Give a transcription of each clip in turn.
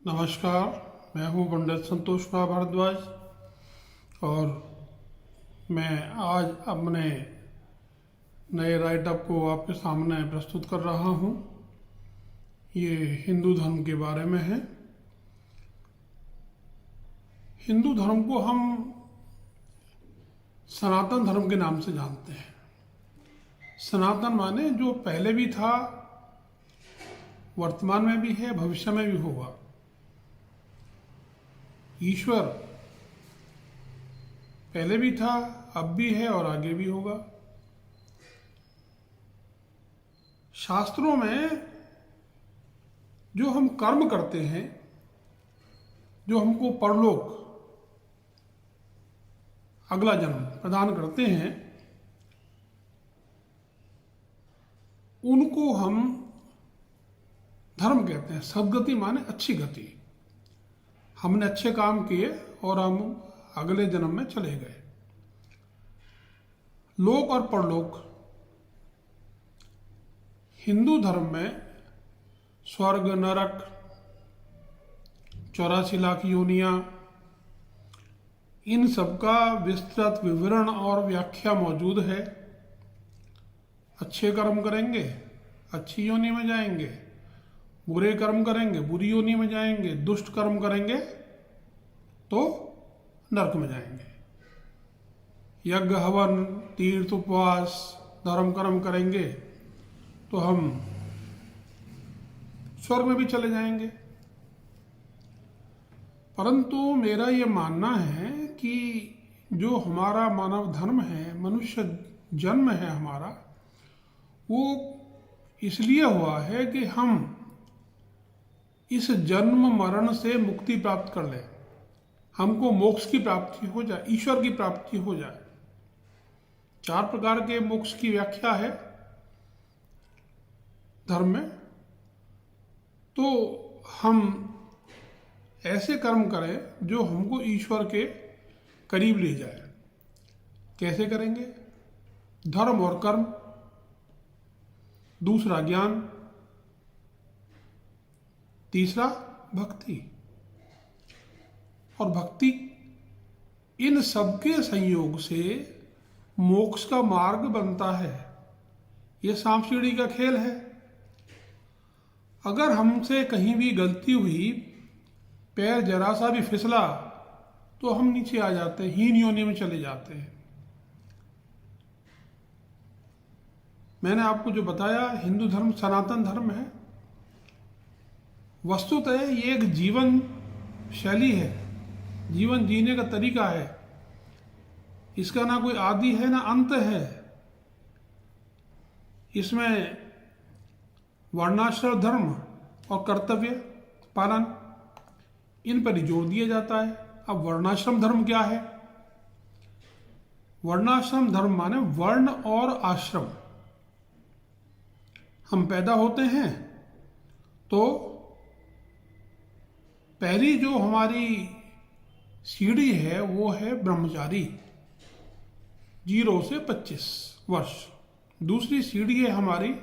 नमस्कार। मैं हूं पंडित संतोष कुमार भारद्वाज और मैं आज अपने नए राइटअप को आपके सामने प्रस्तुत कर रहा हूं। ये हिंदू धर्म के बारे में है। हिंदू धर्म को हम सनातन धर्म के नाम से जानते हैं। सनातन माने जो पहले भी था, वर्तमान में भी है, भविष्य में भी होगा। ईश्वर पहले भी था, अब भी है और आगे भी होगा। शास्त्रों में जो हम कर्म करते हैं, जो हमको परलोक अगला जन्म प्रदान करते हैं, उनको हम धर्म कहते हैं। सद्गति माने अच्छी गति। हमने अच्छे काम किए और हम अगले जन्म में चले गए। लोक और परलोक, हिंदू धर्म में स्वर्ग, नरक, 84 लाख योनियां, इन सब का विस्तृत विवरण और व्याख्या मौजूद है। अच्छे कर्म करेंगे अच्छी योनि में जाएंगे, बुरे कर्म करेंगे बुरी योनि में जाएंगे, दुष्ट कर्म करेंगे तो नरक में जाएंगे। यज्ञ, हवन, तीर्थ, उपवास, धर्म कर्म करेंगे तो हम स्वर्ग में भी चले जाएंगे। परंतु मेरा ये मानना है कि जो हमारा मानव धर्म है, मनुष्य जन्म है हमारा, वो इसलिए हुआ है कि हम इस जन्म मरण से मुक्ति प्राप्त कर लें, हमको मोक्ष की प्राप्ति हो जाए, ईश्वर की प्राप्ति हो जाए। 4 प्रकार के मोक्ष की व्याख्या है धर्म में। तो हम ऐसे कर्म करें जो हमको ईश्वर के करीब ले जाए। कैसे करेंगे? धर्म और कर्म, दूसरा ज्ञान, तीसरा भक्ति। और भक्ति, इन सबके संयोग से मोक्ष का मार्ग बनता है। यह सांप सीढ़ी का खेल है। अगर हमसे कहीं भी गलती हुई, पैर जरा सा भी फिसला, तो हम नीचे आ जाते हैं, हीन योनि में चले जाते हैं। मैंने आपको जो बताया, हिंदू धर्म सनातन धर्म है। वस्तुतः ये एक जीवन शैली है, जीवन जीने का तरीका है। इसका ना कोई आदि है ना अंत है। इसमें वर्णाश्रम धर्म और कर्तव्य पालन, इन पर ही जोर दिया जाता है। अब वर्णाश्रम धर्म क्या है? वर्णाश्रम धर्म माने वर्ण और आश्रम। हम पैदा होते हैं तो पहली जो हमारी सीढ़ी है वो है ब्रह्मचारी, 0 से 25 वर्ष। दूसरी सीढ़ी है हमारी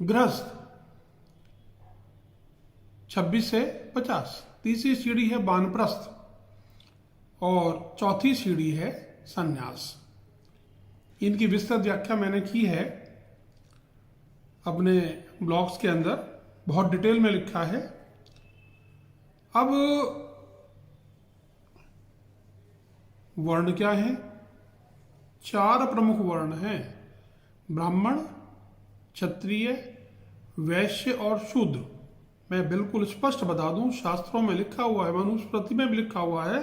गृहस्थ, 26 से 50। तीसरी सीढ़ी है वानप्रस्थ और चौथी सीढ़ी है संन्यास। इनकी विस्तृत व्याख्या मैंने की है अपने ब्लॉग्स के अंदर, बहुत डिटेल में लिखा है। अब वर्ण क्या है? 4 प्रमुख वर्ण हैं, ब्राह्मण, क्षत्रिय, वैश्य और शूद्र। मैं बिल्कुल स्पष्ट बता दूं, शास्त्रों में लिखा हुआ है, मनुस्मृति में भी लिखा हुआ है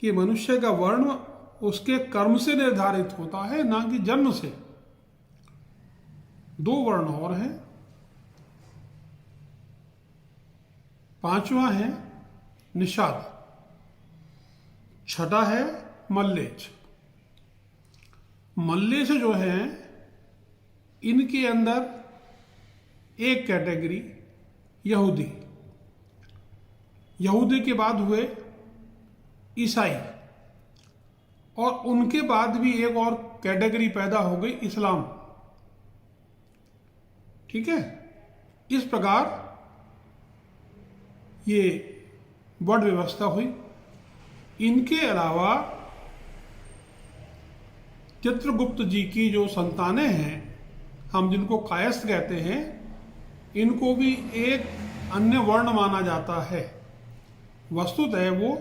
कि मनुष्य का वर्ण उसके कर्म से निर्धारित होता है, ना कि जन्म से। 2 वर्ण और हैं। 5वां है निषाद, 6ठा है मल्लेच। मल्लेच जो है, इनके अंदर एक कैटेगरी यहूदी, यहूदी के बाद हुए ईसाई, और उनके बाद भी एक और कैटेगरी पैदा हो गई, इस्लाम। ठीक है? इस प्रकार ये वर्ण व्यवस्था हुई। इनके अलावा चित्रगुप्त जी की जो संतानें हैं, हम जिनको कायस्थ कहते हैं, इनको भी एक अन्य वर्ण माना जाता है। वस्तुतः वो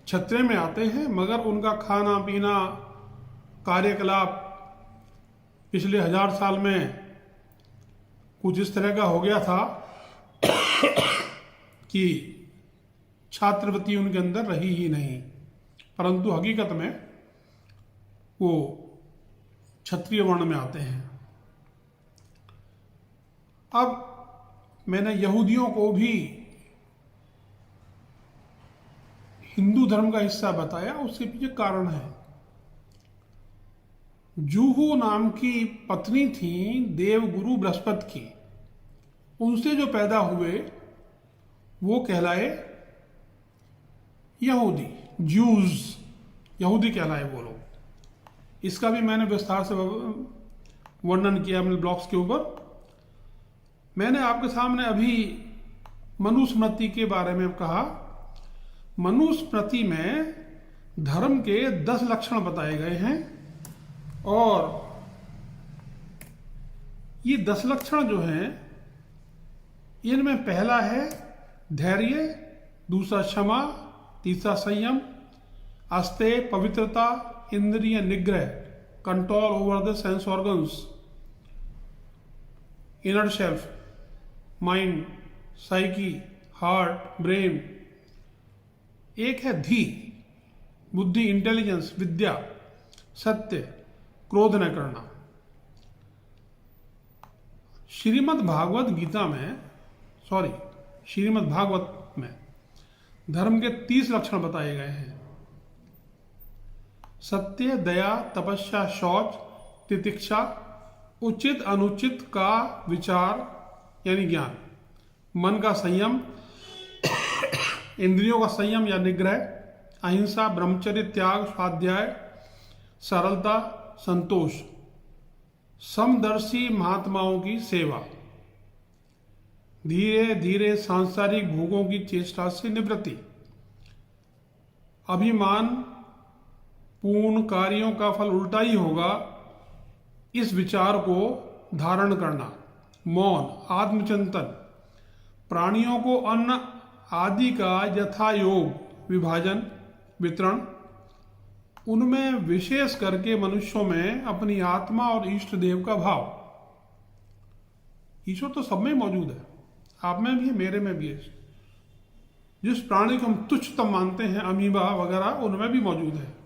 क्षत्रिय में आते हैं, मगर उनका खाना पीना कार्यकलाप पिछले 1000 साल में कुछ इस तरह का हो गया था कि छात्रवृत्ति उनके अंदर रही ही नहीं, परंतु हकीकत में वो क्षत्रिय वर्ण में आते हैं। अब मैंने यहूदियों को भी हिंदू धर्म का हिस्सा बताया, उसके पीछे कारण है। जूहू नाम की पत्नी थी देवगुरु बृहस्पति की, उनसे जो पैदा हुए वो कहलाए यहूदी, ज्यूज, यहूदी कहलाए वो लोग। इसका भी मैंने विस्तार से वर्णन किया अपने ब्लॉग्स के ऊपर। मैंने आपके सामने अभी मनुस्मृति के बारे में कहा। मनुस्मृति में धर्म के 10 लक्षण बताए गए हैं, और ये 10 लक्षण जो हैं, इनमें पहला है धैर्य, दूसरा क्षमा, तीसरा संयम, अस्तेय पवित्रता, इंद्रिय निग्रह, control over the sense organs, inner self, mind, psyche, heart, brain. एक है धी, बुद्धि, इंटेलिजेंस, विद्या, सत्य, क्रोध न करना। श्रीमद् भागवत में धर्म के 30 लक्षण बताए गए हैं। सत्य, दया, तपस्या, शौच, तितिक्षा, उचित अनुचित का विचार यानी ज्ञान, मन का संयम, इंद्रियों का संयम या निग्रह, अहिंसा, ब्रह्मचर्य, त्याग, स्वाध्याय, सरलता, संतोष, समदर्शी महात्माओं की सेवा, धीरे धीरे सांसारिक भोगों की चेष्टा से निवृत्ति, अभिमान, पूर्ण कार्यों का फल उल्टा ही होगा, इस विचार को धारण करना, मौन, आत्मचिंतन, प्राणियों को अन्न आदि का यथा योग विभाजन वितरण, उनमें विशेष करके मनुष्यों में अपनी आत्मा और इष्ट देव का भाव। ईश्वर तो सब में मौजूद है, आप में भी है, मेरे में भी है। जिस प्राणी को हम तुच्छतम मानते हैं, अमीबा वगैरह, उनमें भी मौजूद है।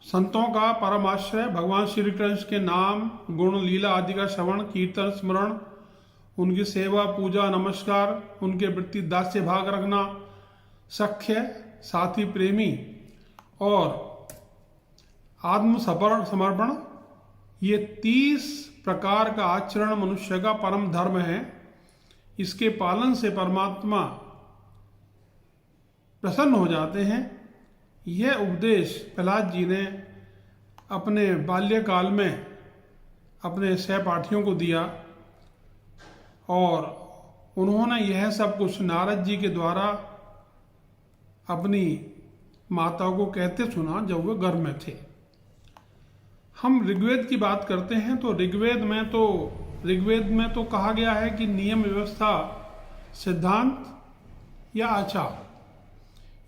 संतों का परम आश्रय, भगवान श्री कृष्ण के नाम, गुण, लीला आदि का श्रवण, कीर्तन, स्मरण, उनकी सेवा, पूजा, नमस्कार, उनके प्रति दास्य भाग रखना, सख्य, साथी, प्रेमी और आत्म समर्पण, ये 30 प्रकार का आचरण मनुष्य का परम धर्म है। इसके पालन से परमात्मा प्रसन्न हो जाते हैं। यह उपदेश प्रहलाद जी ने अपने बाल्यकाल में अपने सहपाठियों को दिया, और उन्होंने यह सब कुछ नारद जी के द्वारा अपनी माताओं को कहते सुना जब वे गर्भ में थे। हम ऋग्वेद की बात करते हैं तो ऋग्वेद में तो कहा गया है कि नियम, व्यवस्था, सिद्धांत या आचार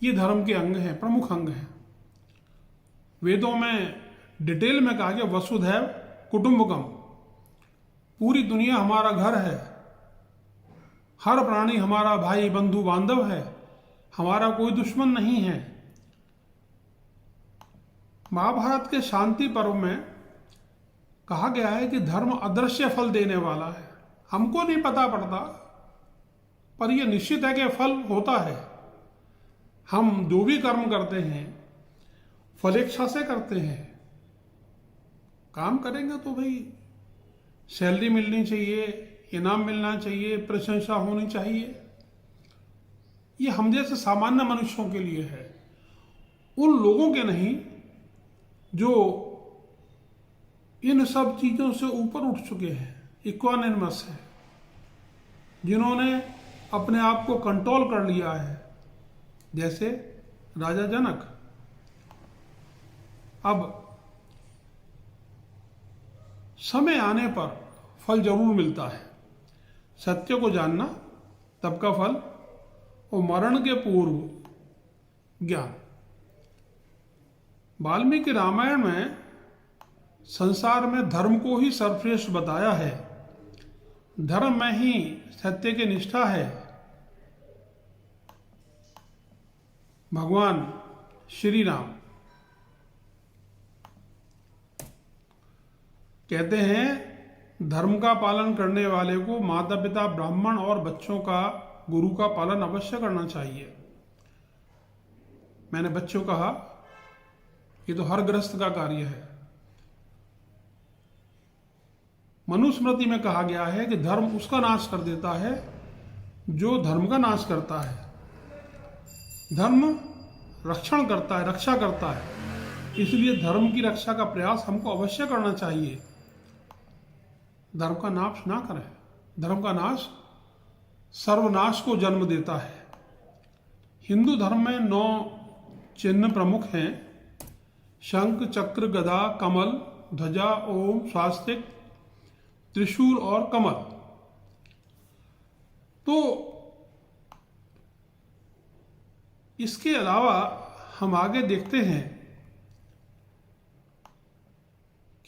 ये धर्म के अंग हैं, प्रमुख अंग हैं। वेदों में डिटेल में कहा गया वसुधैव कुटुंबकम, पूरी दुनिया हमारा घर है, हर प्राणी हमारा भाई बंधु बांधव है, हमारा कोई दुश्मन नहीं है। महाभारत के शांति पर्व में कहा गया है कि धर्म अदृश्य फल देने वाला है, हमको नहीं पता पड़ता, पर यह निश्चित है कि फल होता है। हम जो भी कर्म करते हैं फलेच्छा से करते हैं। काम करेंगे तो भाई सैलरी मिलनी चाहिए, इनाम मिलना चाहिए, प्रशंसा होनी चाहिए। ये हम जैसे सामान्य मनुष्यों के लिए है, उन लोगों के नहीं जो इन सब चीजों से ऊपर उठ चुके हैं, इक्वानिमस है, जिन्होंने अपने आप को कंट्रोल कर लिया है, जैसे राजा जनक। अब समय आने पर फल जरूर मिलता है। सत्य को जानना तब का फल, और मरण के पूर्व ज्ञान। वाल्मीकि रामायण में संसार में धर्म को ही सर्वश्रेष्ठ बताया है। धर्म में ही सत्य की निष्ठा है। भगवान श्री राम कहते हैं, धर्म का पालन करने वाले को माता पिता, ब्राह्मण और बच्चों का, गुरु का पालन अवश्य करना चाहिए। मैंने बच्चों कहा, ये तो हर गृहस्थ का कार्य है। मनुस्मृति में कहा गया है कि धर्म उसका नाश कर देता है जो धर्म का नाश करता है। धर्म रक्षण करता है, रक्षा करता है, इसलिए धर्म की रक्षा का प्रयास हमको अवश्य करना चाहिए। धर्म का नाश ना करें। धर्म का नाश सर्वनाश को जन्म देता है। हिंदू धर्म में 9 चिन्ह प्रमुख हैं: शंख, चक्र, गदा, कमल, ध्वजा, ओम, स्वास्तिक, त्रिशूल और कमल। तो इसके अलावा हम आगे देखते हैं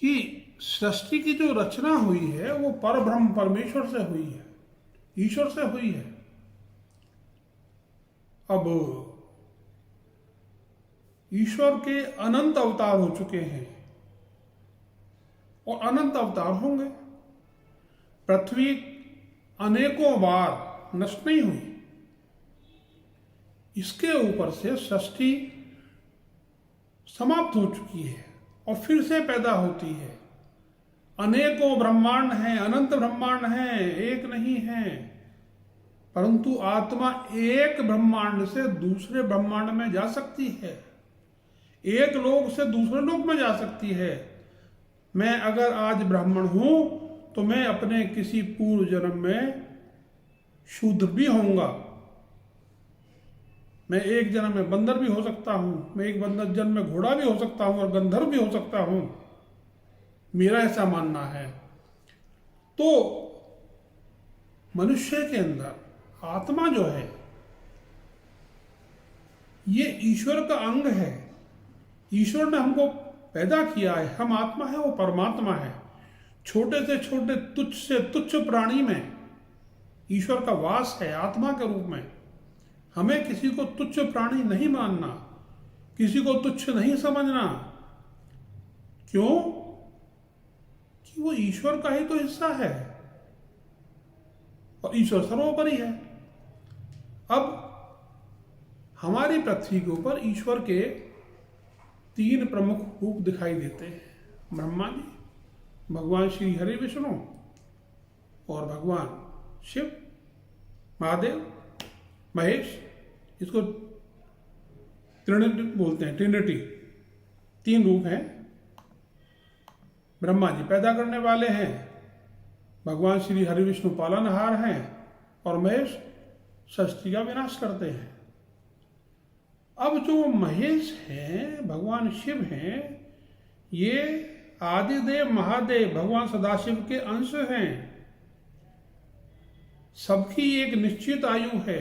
कि सृष्टि की जो रचना हुई है वो परब्रह्म परमेश्वर से हुई है, ईश्वर से हुई है। अब ईश्वर के अनंत अवतार हो चुके हैं और अनंत अवतार होंगे। पृथ्वी अनेकों बार नष्ट नहीं हुई। इसके ऊपर से सृष्टि समाप्त हो चुकी है और फिर से पैदा होती है। अनेकों ब्रह्मांड हैं, अनंत ब्रह्मांड हैं, एक नहीं है। परंतु आत्मा एक ब्रह्मांड से दूसरे ब्रह्मांड में जा सकती है, एक लोक से दूसरे लोक में जा सकती है। मैं अगर आज ब्राह्मण हूं तो मैं अपने किसी पूर्व जन्म में शूद्र भी होऊंगा। मैं एक जन्म में बंदर भी हो सकता हूं, मैं एक बंदर जन्म में घोड़ा भी हो सकता हूं और गंधर्व भी हो सकता हूं। मेरा ऐसा मानना है। तो मनुष्य के अंदर आत्मा जो है ये ईश्वर का अंग है। ईश्वर ने हमको पैदा किया है, हम आत्मा है, वो परमात्मा है। छोटे से छोटे, तुच्छ से तुच्छ प्राणी में ईश्वर का वास है आत्मा के रूप में। हमें किसी को तुच्छ प्राणी नहीं मानना, किसी को तुच्छ नहीं समझना। क्यों? कि वो ईश्वर का ही तो हिस्सा है और ईश्वर सर्वोपरि है। अब हमारी पृथ्वी के ऊपर ईश्वर के 3 प्रमुख रूप दिखाई देते हैं: ब्रह्मा जी, भगवान श्री हरि विष्णु और भगवान शिव, महादेव, महेश। इसको त्रिनिटी बोलते हैं, ट्रिनिटी। 3 रूप हैं। ब्रह्मा जी पैदा करने वाले हैं, भगवान श्री हरि विष्णु पालनहार हैं और महेश सृष्टि का विनाश करते हैं। अब जो महेश हैं, भगवान शिव हैं, ये आदिदेव महादेव भगवान सदाशिव के अंश हैं। सबकी एक निश्चित आयु है,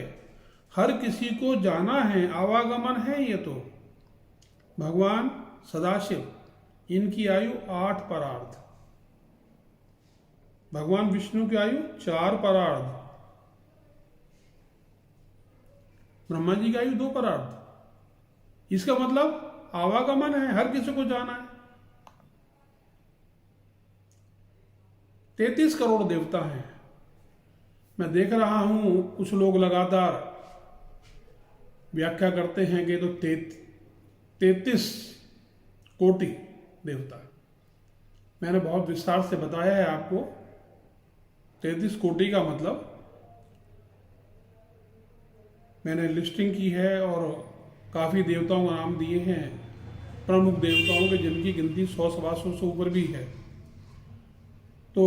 हर किसी को जाना है, आवागमन है। ये तो भगवान सदाशिव, इनकी आयु 8 परार्ध। भगवान विष्णु की आयु 4 परार्ध। ब्रह्मा जी की आयु 2 परार्ध। इसका मतलब आवागमन है, हर किसी को जाना है। 33 करोड़ देवता हैं। मैं देख रहा हूं कुछ लोग लगातार व्याख्या करते हैं कि तो 33 कोटि देवता। मैंने बहुत विस्तार से बताया है आपको। 33 कोटि का मतलब मैंने लिस्टिंग की है और काफ़ी देवताओं का नाम दिए हैं, प्रमुख देवताओं के, जिनकी गिनती 100 सवा 100 से ऊपर भी है। तो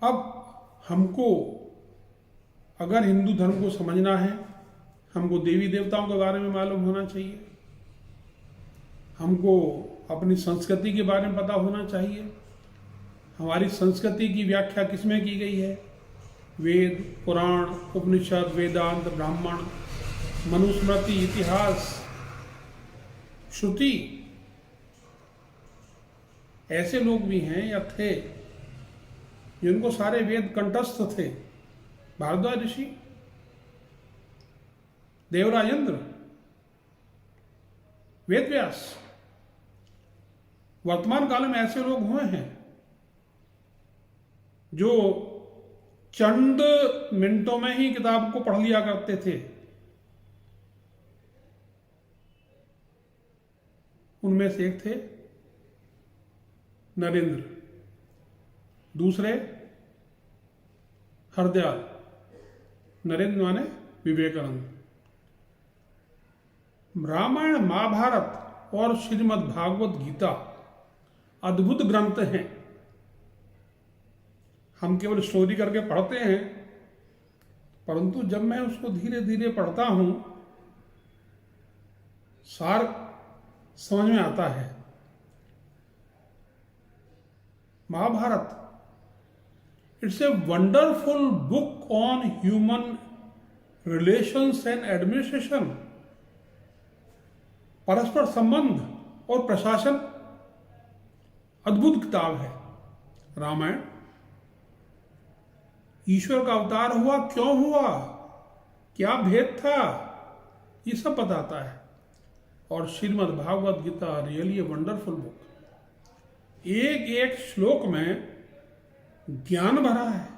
अब हमको अगर हिंदू धर्म को समझना है, हमको देवी देवताओं के बारे में मालूम होना चाहिए, हमको अपनी संस्कृति के बारे में पता होना चाहिए। हमारी संस्कृति की व्याख्या किसमें की गई है? वेद, पुराण, उपनिषद, वेदांत, ब्राह्मण, मनुस्मृति, इतिहास, श्रुति। ऐसे लोग भी हैं या थे जिनको सारे वेद कंठस्थ थे। भारद्वाज ऋषि, देवराज इंद्र, वेद व्यास। वर्तमान काल में ऐसे लोग हुए हैं जो चंद मिनटों में ही किताब को पढ़ लिया करते थे। उनमें से एक थे नरेंद्र, दूसरे हरदयाल। नरेंद्र माने विवेकानंद। रामायण, महाभारत और श्रीमद् भागवत गीता अद्भुत ग्रंथ हैं। हम केवल स्टोरी करके पढ़ते हैं, परंतु जब मैं उसको धीरे धीरे पढ़ता हूं, सार समझ में आता है। Mahabharata, it's a wonderful book on human relations and administration, परस्पर संबंध और प्रशासन। अद्भुत किताब है रामायण। ईश्वर का अवतार हुआ, क्यों हुआ, क्या भेद था, ये सब बताता है। और Shrimad Bhagavad Gita really a wonderful book. एक एक श्लोक में ज्ञान भरा है।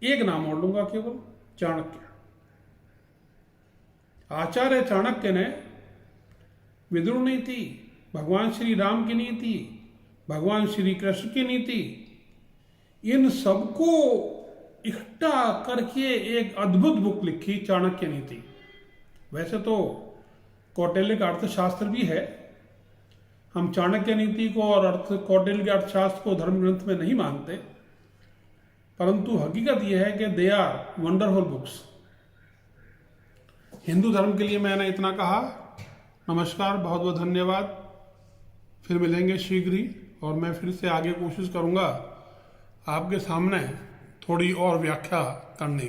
एक नाम और लूंगा केवल, चाणक्य। आचार्य चाणक्य ने विदुर नीति, भगवान श्री राम की नीति, भगवान श्री कृष्ण की नीति, इन सबको इकट्ठा करके एक अद्भुत बुक लिखी, चाणक्य नीति। वैसे तो कौटिल्य का अर्थशास्त्र भी है। हम चाणक्य नीति को और कौटिल्य के अर्थशास्त्र को धर्म ग्रंथ में नहीं मानते, परंतु हकीकत यह है कि they are wonderful books. Hindu धर्म के लिए मैंने इतना कहा। नमस्कार, बहुत बहुत धन्यवाद। फिर मिलेंगे शीघ्र ही, और मैं फिर से आगे कोशिश करूंगा आपके सामने थोड़ी और व्याख्या करने की।